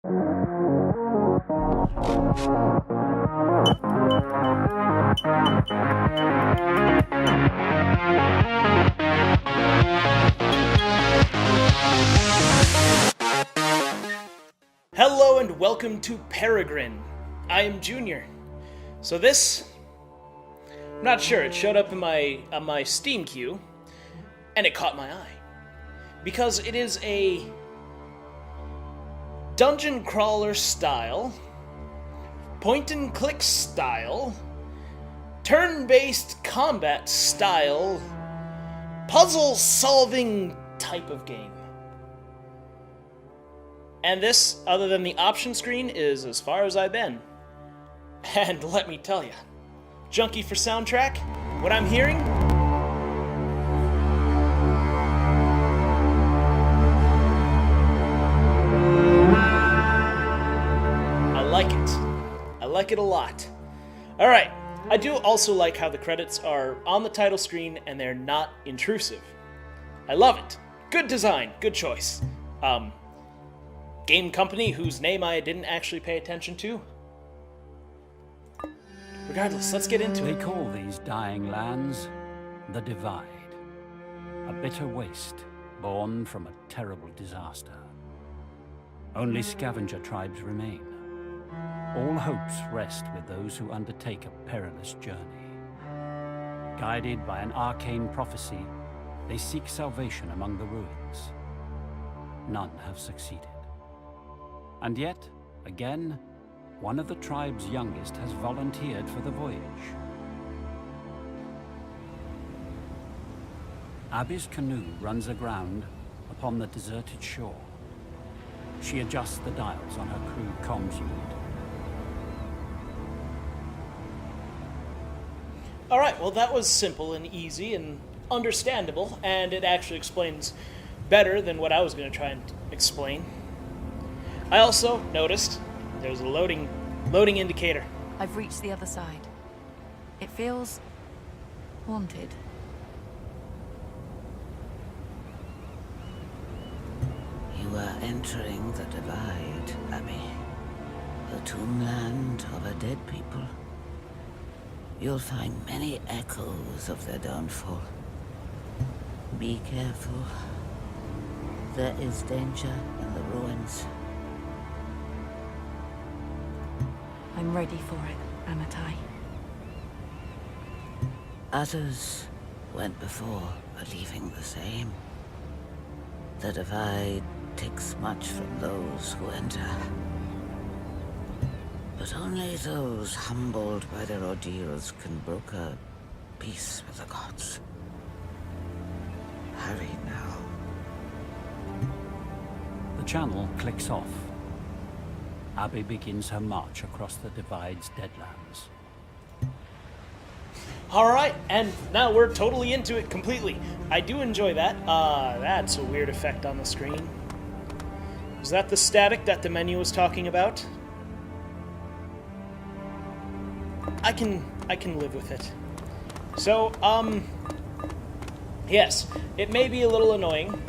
Hello and welcome to Peregrin. I am Junior. So this, I'm not sure, it showed up in my Steam queue, and it caught my eye. Because it is a dungeon crawler style, point and click style, turn-based combat style, puzzle solving type of game. And this, other than the option screen, is as far as I've been. And let me tell you, junkie for soundtrack, what I'm hearing? I like it. I like it a lot. Alright, I do also like how the credits are on the title screen and they're not intrusive. I love it. Good design, good choice. Game company whose name I didn't actually pay attention to. Regardless, let's get into it. They call these dying lands the Divide. A bitter waste born from a terrible disaster. Only scavenger tribes remain. All hopes rest with those who undertake a perilous journey. Guided by an arcane prophecy, they seek salvation among the ruins. None have succeeded. And yet, again, one of the tribe's youngest has volunteered for the voyage. Abby's canoe runs aground upon the deserted shore. She adjusts the dials on her crude comms unit. Alright, well that was simple and easy and understandable, and it actually explains better than what I was going to try and explain. I also noticed there was a loading indicator. I've reached the other side. It feels haunted. You are entering the Divide, Abby. The tombland of a dead people. You'll find many echoes of their downfall. Be careful. There is danger in the ruins. I'm ready for it, Amitai. Others went before, believing the same. The Divide takes much from those who enter. But only those humbled by their ordeals can broker peace with the gods. Hurry now. The channel clicks off. Abby begins her march across the Divide's deadlands. Alright, and now we're totally into it completely. I do enjoy that. That's a weird effect on the screen. Is that the static that the menu was talking about? I can live with it. So, yes, it may be a little annoying.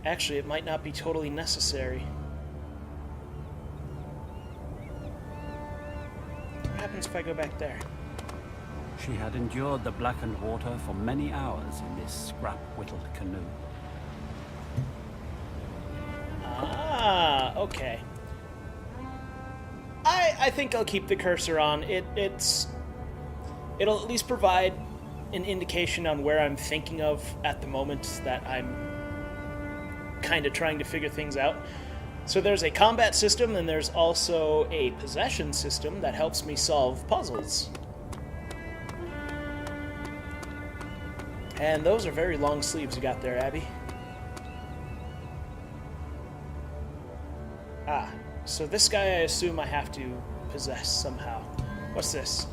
Actually, it might not be totally necessary. What happens if I go back there? She had endured the blackened water for many hours in this scrap-whittled canoe. Ah, okay. I think I'll keep the cursor on. It'll at least provide an indication on where I'm thinking of at the moment that I'm kind of trying to figure things out. So there's a combat system, and there's also a possession system that helps me solve puzzles. And those are very long sleeves you got there, Abby. Ah, so this guy I assume I have to possess somehow. What's this?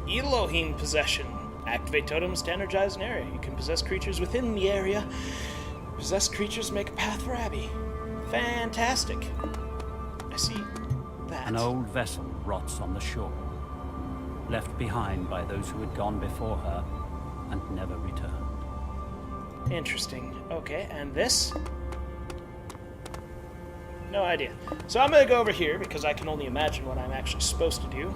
Elohim possession. Activate totems to energize an area. You can possess creatures within the area. Possessed creatures make a path for Abby. Fantastic. I see that. An old vessel rots on the shore. left behind by those who had gone before her and never returned. Interesting. Okay, and this? No idea. So I'm gonna go over here because I can only imagine what I'm actually supposed to do.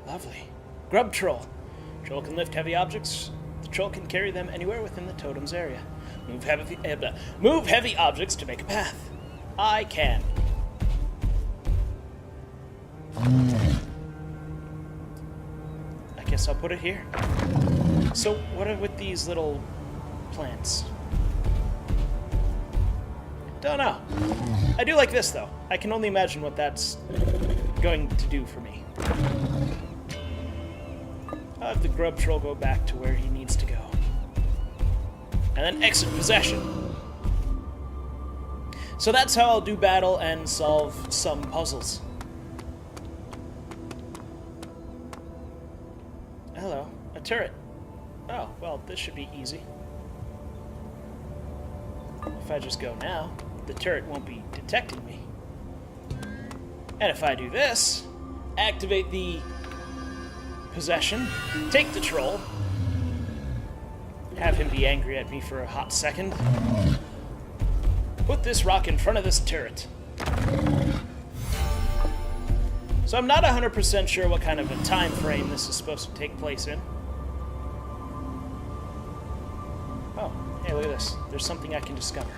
Lovely. Grub Troll. Troll can lift heavy objects. The troll can carry them anywhere within the totem's area. Move heavy objects to make a path. I can. I guess I'll put it here. So what are with these little plants? Don't know. I do like this though. I can only imagine what that's going to do for me. I'll have the grub troll go back to where he needs to go. And then exit possession. So that's how I'll do battle and solve some puzzles. Hello, a turret. Oh, well, this should be easy. If I just go now, the turret won't be detecting me. And if I do this, activate the possession, take the troll, have him be angry at me for a hot second, put this rock in front of this turret. So I'm not 100% sure what kind of a time frame this is supposed to take place in. Oh, hey, look at this. There's something I can discover.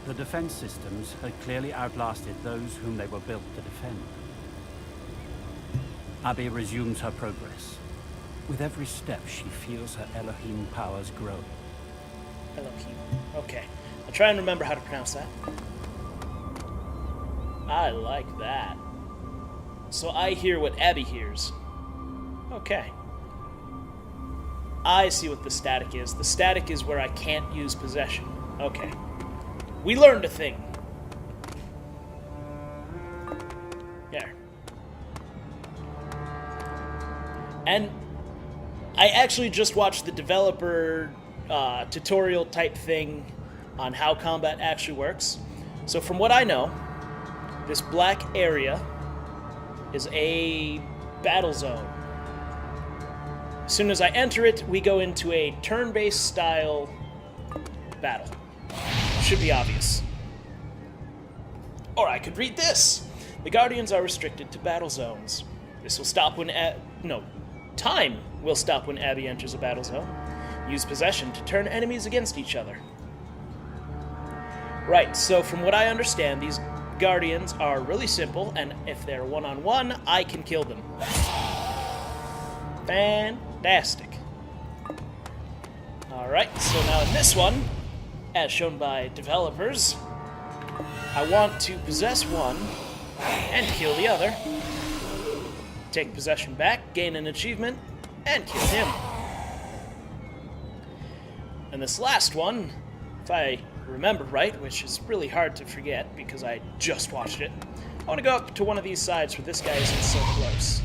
The defense systems had clearly outlasted those whom they were built to defend. Abby resumes her progress. With every step, she feels her Elohim powers grow. Elohim. Okay. I'll try and remember how to pronounce that. I like that. So I hear what Abby hears. Okay. I see what the static is. The static is where I can't use possession. Okay. We learned a thing. There. And I actually just watched the developer tutorial type thing on how combat actually works. So from what I know, this black area is a battle zone. As soon as I enter it, we go into a turn-based style battle. Should be obvious. Or I could read this. The Guardians are restricted to battle zones. This will stop when time will stop when Abby enters a battle zone. Use possession to turn enemies against each other. Right, so from what I understand, these Guardians are really simple, and if they're one-on-one, I can kill them. Fantastic. Alright, so now in this one, as shown by developers, I want to possess one and kill the other. Take possession back, gain an achievement, and kill him. And this last one, if I remember right, which is really hard to forget because I just watched it, I want to go up to one of these sides where this guy isn't so close.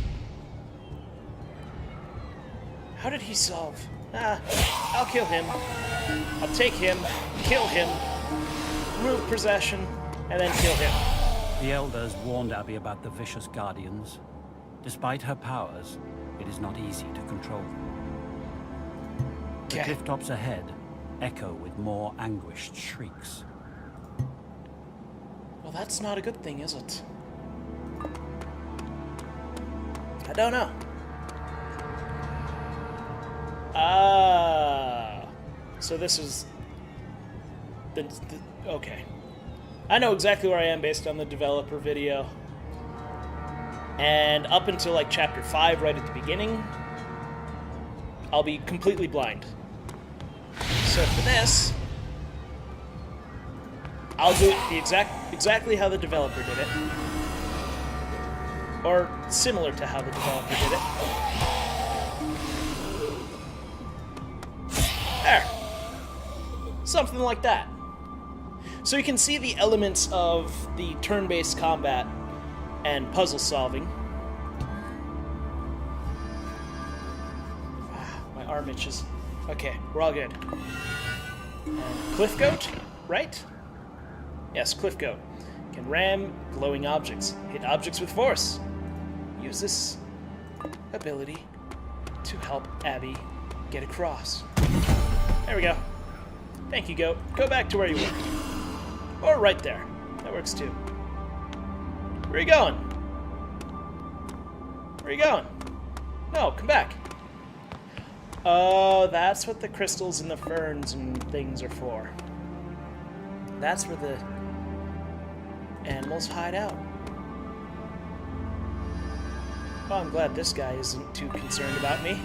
How did he solve? I'll kill him. I'll take him, kill him, remove possession, and then kill him. The elders warned Abby about the vicious Guardians. Despite her powers, it is not easy to control them. The cliff tops ahead echo with more anguished shrieks. Well, that's not a good thing, is it? I don't know. So this is okay. I know exactly where I am based on the developer video. And up until like chapter 5, right at the beginning, I'll be completely blind. So for this, I'll do it the exactly how the developer did it. Or similar to how the developer did it. There. Something like that. So you can see the elements of the turn-based combat and puzzle solving. My arm itches. Okay, we're all good. And Cliff Goat, right? Yes, Cliff Goat. Can ram glowing objects. Hit objects with force. Use this ability to help Abby get across. There we go. Thank you, goat. Go back to where you were. Or right there. That works too. Where are you going? Where are you going? No, come back. Oh, that's what the crystals and the ferns and things are for. That's where the animals hide out. Well, I'm glad this guy isn't too concerned about me.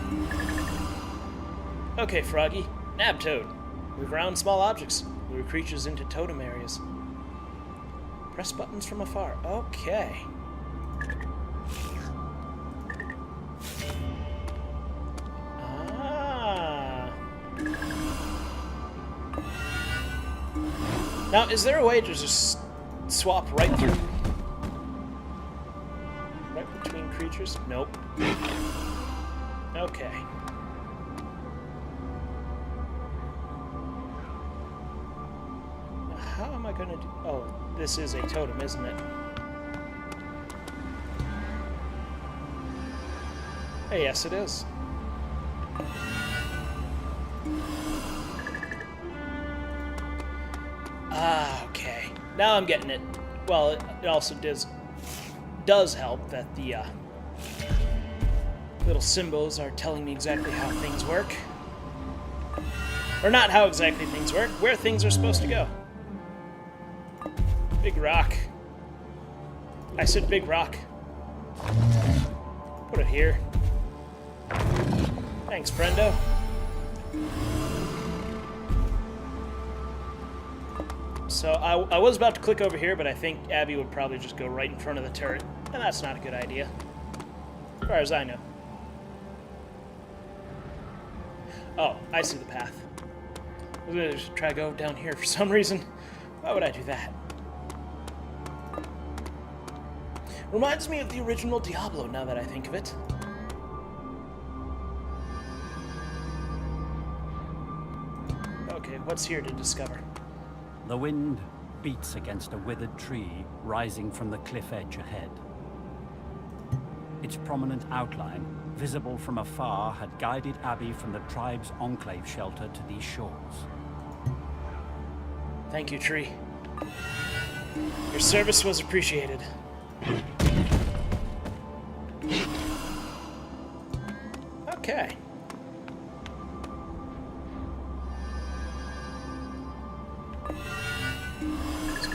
Okay, Froggy. Nab Toad. Move around small objects. Lure creatures into totem areas. Press buttons from afar. Okay. Now, is there a way to just swap right through? Right between creatures? Nope. Okay. Now, how am I gonna do... Oh, this is a totem, isn't it? Hey, yes it is. Ah, okay. Now I'm getting it. Well, it also does help that the little symbols are telling me exactly how things work. Or not how exactly things work, where things are supposed to go. Big rock. I said big rock. Put it here. Thanks, friendo. So I was about to click over here, but I think Abby would probably just go right in front of the turret. And that's not a good idea. As far as I know. Oh, I see the path. I was going to try to go down here for some reason. Why would I do that? Reminds me of the original Diablo, now that I think of it. Okay, what's here to discover? The wind beats against a withered tree rising from the cliff edge ahead. Its prominent outline, visible from afar, had guided Abby from the tribe's enclave shelter to these shores. Thank you, tree. Your service was appreciated. Okay.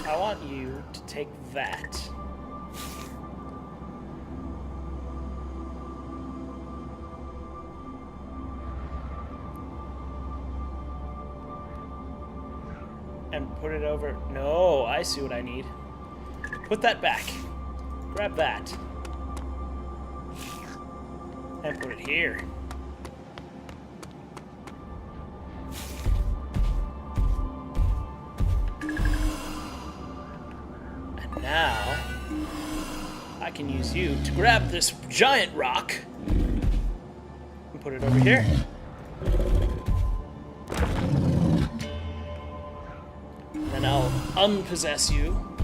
I want you to take that. And put it over. No, I see what I need. Put that back. Grab that. And put it here. Now, I can use you to grab this giant rock and put it over here. Then I'll unpossess you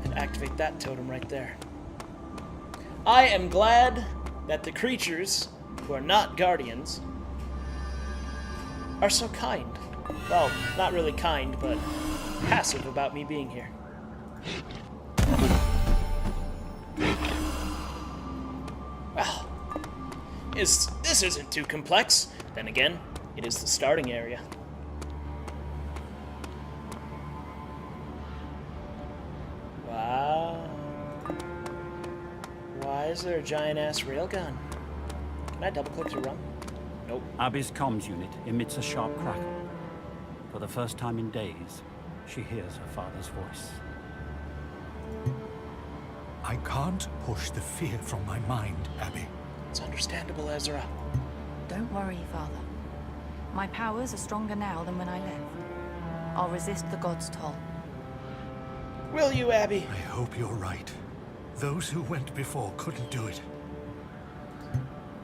and activate that totem right there. I am glad that the creatures who are not guardians are so kind. Well, not really kind, but passive about me being here. Well, this isn't too complex. Then again, it is the starting area. Wow. Why is there a giant-ass railgun? Can I double-click to run? Nope. Abby's comms unit emits a sharp crackle. For the first time in days, she hears her father's voice. I can't push the fear from my mind, Abby. It's understandable, Ezra. Don't worry, Father. My powers are stronger now than when I left. I'll resist the god's toll. Will you, Abby? I hope you're right. Those who went before couldn't do it.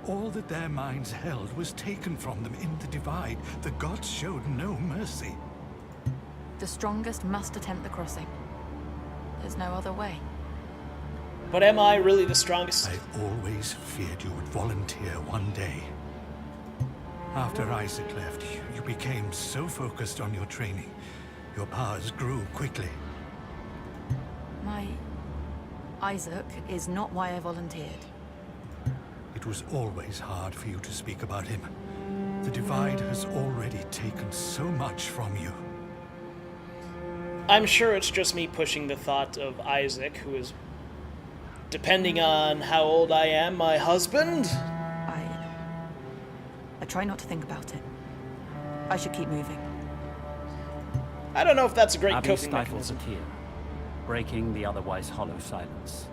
All that their minds held was taken from them in the Divide. The gods showed no mercy. The strongest must attempt the crossing. There's no other way. But am I really the strongest? I always feared you would volunteer one day. After Isaac left, you became so focused on your training. Your powers grew quickly. My Isaac is not why I volunteered. It was always hard for you to speak about him. The Divide has already taken so much from you. I'm sure it's just me pushing the thought of Isaac, who is, depending on how old I am, my husband? I try not to think about it. I should keep moving. I don't know if that's a great Abby coping stifles mechanism. a tear, breaking the otherwise hollow silence.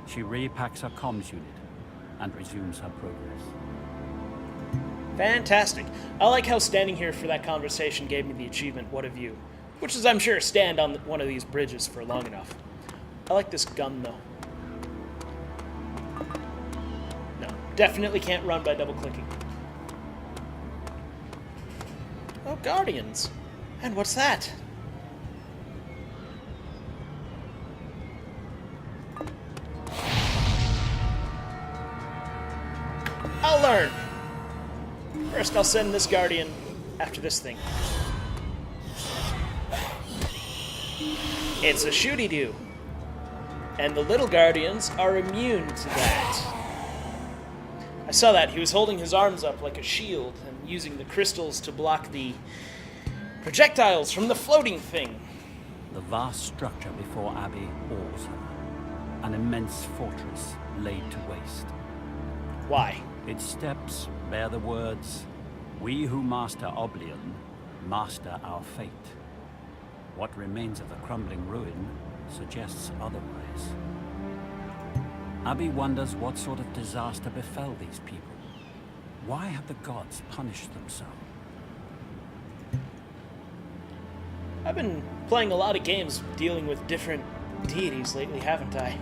She repacks her comms unit and resumes her progress. Fantastic. I like how standing here for that conversation gave me the achievement, What a View. Which is, I'm sure, stand on one of these bridges for long enough. I like this gun, though. No, definitely can't run by double-clicking. Oh, Guardians. And what's that? I'll learn. First, I'll send this Guardian after this thing. It's a shooty-doo. And the little Guardians are immune to that. I saw that. He was holding his arms up like a shield and using the crystals to block the projectiles from the floating thing. The vast structure before Abby awes her. An immense fortress laid to waste. Why? Its steps bear the words, "We who master Oblivion, master our fate." What remains of the crumbling ruin suggests otherwise. Abby wonders what sort of disaster befell these people. Why have the gods punished them so? I've been playing a lot of games dealing with different deities lately, haven't I?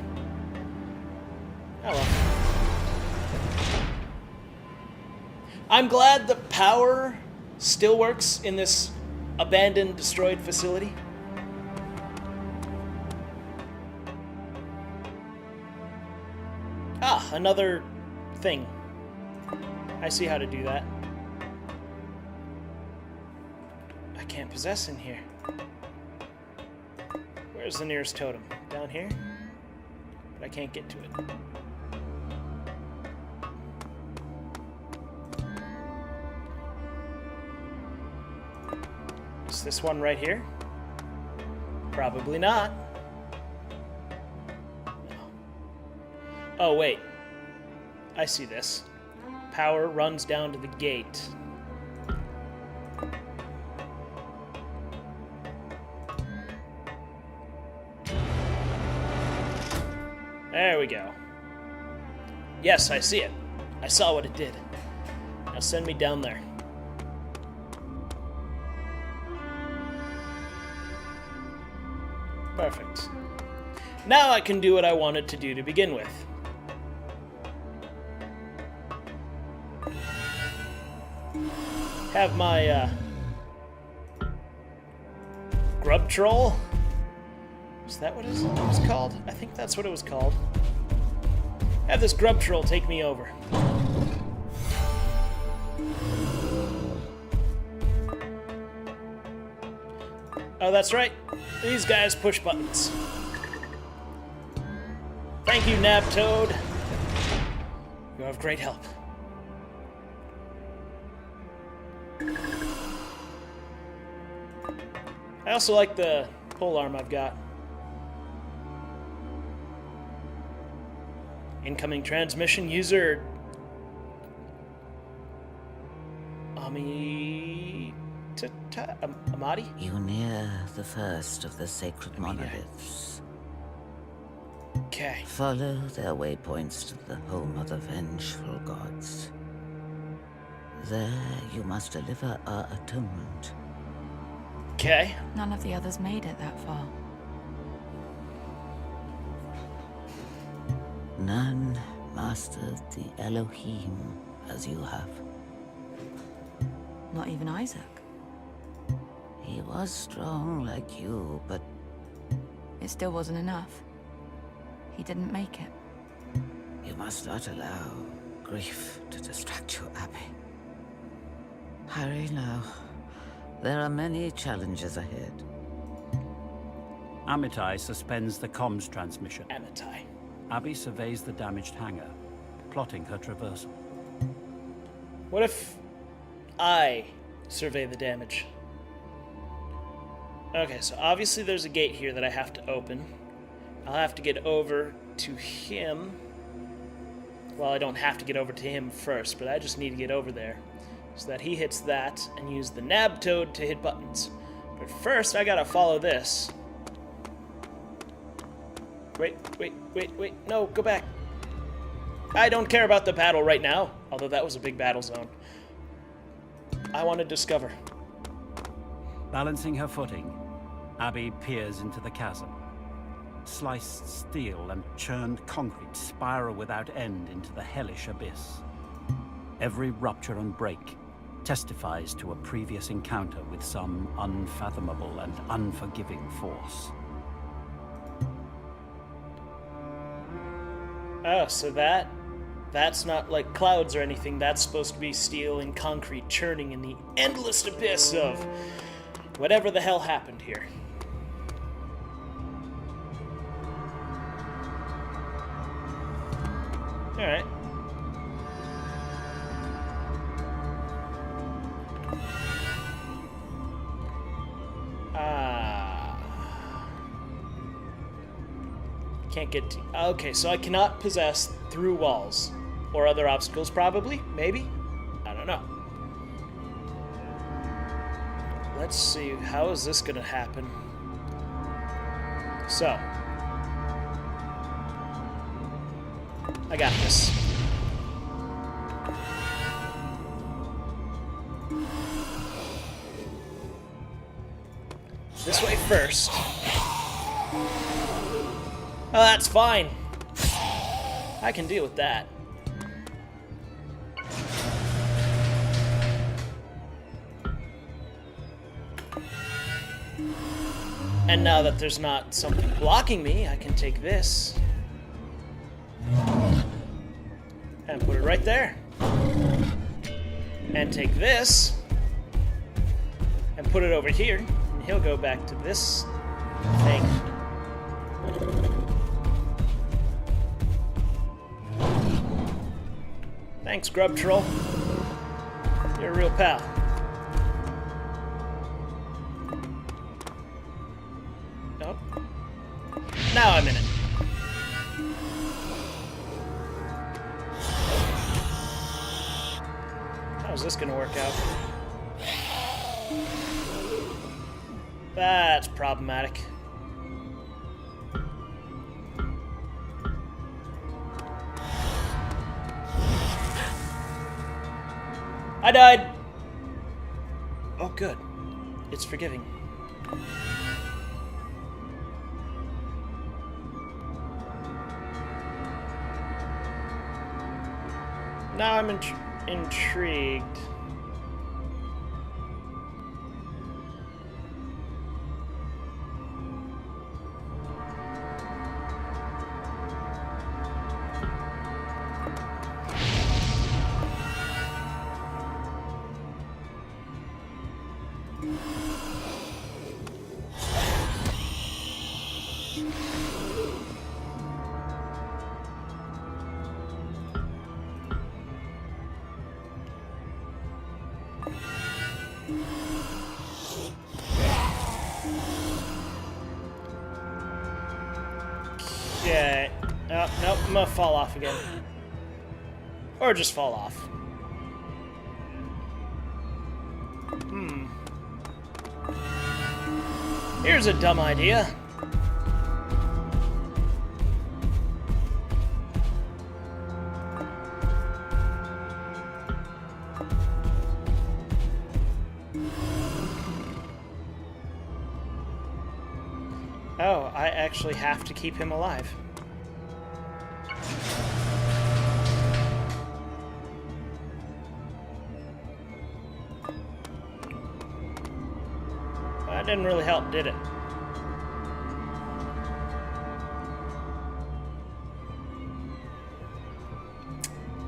Oh well. I'm glad the power still works in this abandoned, destroyed facility. Ah, another thing. I see how to do that. I can't possess in here. Where's the nearest totem? Down here? But I can't get to it. Is this one right here? Probably not. No. Oh, wait. I see this. Power runs down to the gate. There we go. Yes, I see it. I saw what it did. Now send me down there. Perfect. Now I can do what I wanted to do to begin with. Have my, grub troll? Is that what it was called? I think that's what it was called. Have this grub troll take me over. Oh, that's right. These guys push buttons. Thank you, Nab Toad. You're of great help. I also like the pole arm I've got. Incoming transmission, user Amadi? You near the first of the sacred monoliths. Okay. Follow their waypoints to the home of the vengeful gods. There you must deliver our atonement. Okay. None of the others made it that far. None mastered the Elohim as you have. Not even Isaac. He was strong like you, but it still wasn't enough. He didn't make it. You must not allow grief to distract you, Abby. Hurry now. There are many challenges ahead. Amitai suspends the comms transmission. Amitai. Abby surveys the damaged hangar, plotting her traversal. What if I survey the damage? Okay, so obviously there's a gate here that I have to open. I'll have to get over to him. Well, I don't have to get over to him first, but I just need to get over there so that he hits that and use the nab toad to hit buttons. But first, I gotta follow this. Wait, no, go back. I don't care about the battle right now, although that was a big battle zone. I want to discover. Balancing her footing, Abby peers into the chasm. Sliced steel and churned concrete spiral without end into the hellish abyss. Every rupture and break testifies to a previous encounter with some unfathomable and unforgiving force. Oh, so that's not like clouds or anything. That's supposed to be steel and concrete churning in the endless abyss of whatever the hell happened here. Alright. Can't get to... Okay, so I cannot possess through walls. Or other obstacles, probably? Maybe? I don't know. Let's see, how is this gonna happen? So. I got this. This way first. Oh, that's fine. I can deal with that. And now that there's not something blocking me, I can take this and put it right there. And take this and put it over here, and he'll go back to this thing. Thanks, Grub Troll. You're a real pal. Nope. Now I'm in it. How's this gonna work out? That's problematic. I died! Oh, good. It's forgiving. Now I'm intrigued. Okay. Oh, nope, I'm gonna fall off again. Or just fall off. Here's a dumb idea. Oh, I actually have to keep him alive. That didn't really help, did it?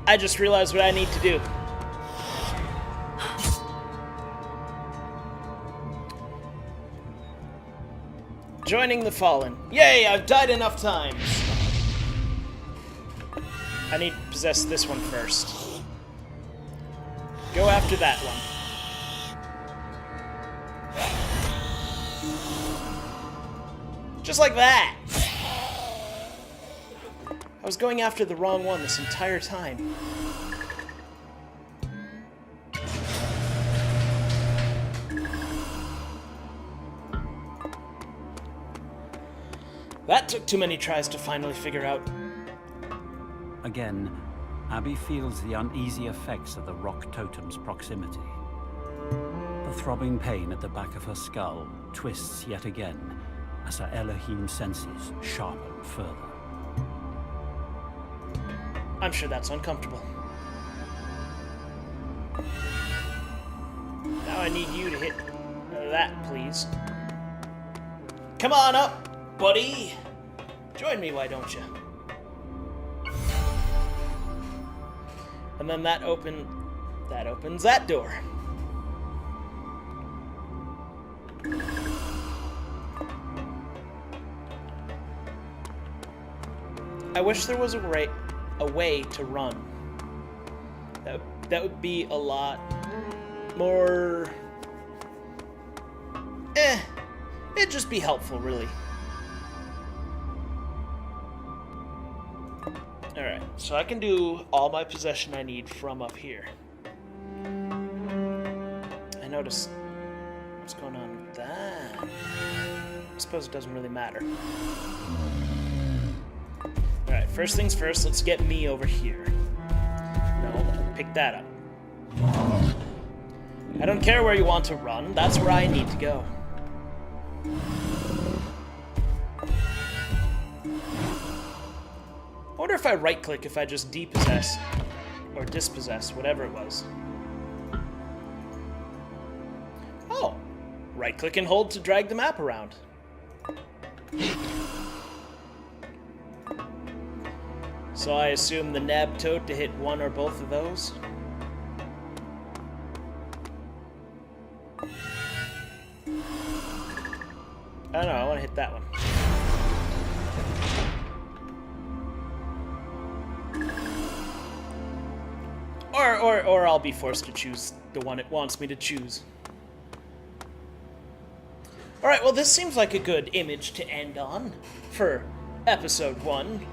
I just realized what I need to do. Joining the Fallen. Yay, I've died enough times. I need to possess this one first. Go after that one. Just like that. I was going after the wrong one this entire time. That took too many tries to finally figure out. Again, Abby feels the uneasy effects of the rock totem's proximity. The throbbing pain at the back of her skull twists yet again as her Elohim senses sharpen further. I'm sure that's uncomfortable. Now I need you to hit that, please. Come on up, buddy! Join me, why don't you? And then that opens that door. I wish there was a way to run. That would be a lot more... it'd just be helpful, really. Alright, so I can do all my possession I need from up here. I noticed what's going on with that. I suppose it doesn't really matter. Alright, first things first, let's get me over here. No, pick that up. I don't care where you want to run, that's where I need to go. I wonder if I right-click if I just depossess, or dispossess, whatever it was. Oh! Right-click and hold to drag the map around. So I assume the nab toad to hit one or both of those? I don't know, I want to hit that one. Or I'll be forced to choose the one it wants me to choose. Alright, well this seems like a good image to end on for episode 1.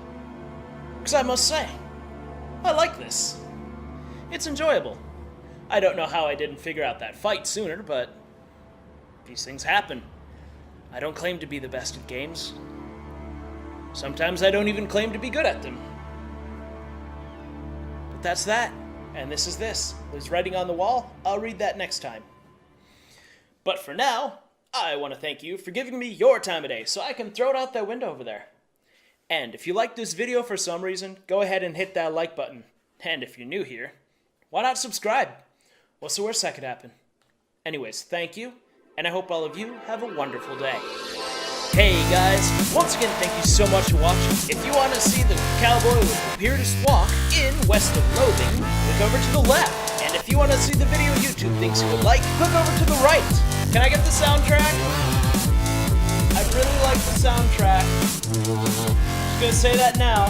Because I must say, I like this. It's enjoyable. I don't know how I didn't figure out that fight sooner, but these things happen. I don't claim to be the best at games. Sometimes I don't even claim to be good at them. But that's that. And this is this. There's writing on the wall. I'll read that next time. But for now, I want to thank you for giving me your time of day so I can throw it out that window over there. And if you liked this video for some reason, go ahead and hit that like button. And if you're new here, why not subscribe? What's the worst that could happen? Anyways, thank you, and I hope all of you have a wonderful day. Hey guys, once again thank you so much for watching. If you want to see the cowboy with the weirdest walk in West of Loathing, click over to the left. And if you want to see the video YouTube thinks you would like, click over to the right. Can I get the soundtrack? I'd really like the soundtrack. Just gonna say that now.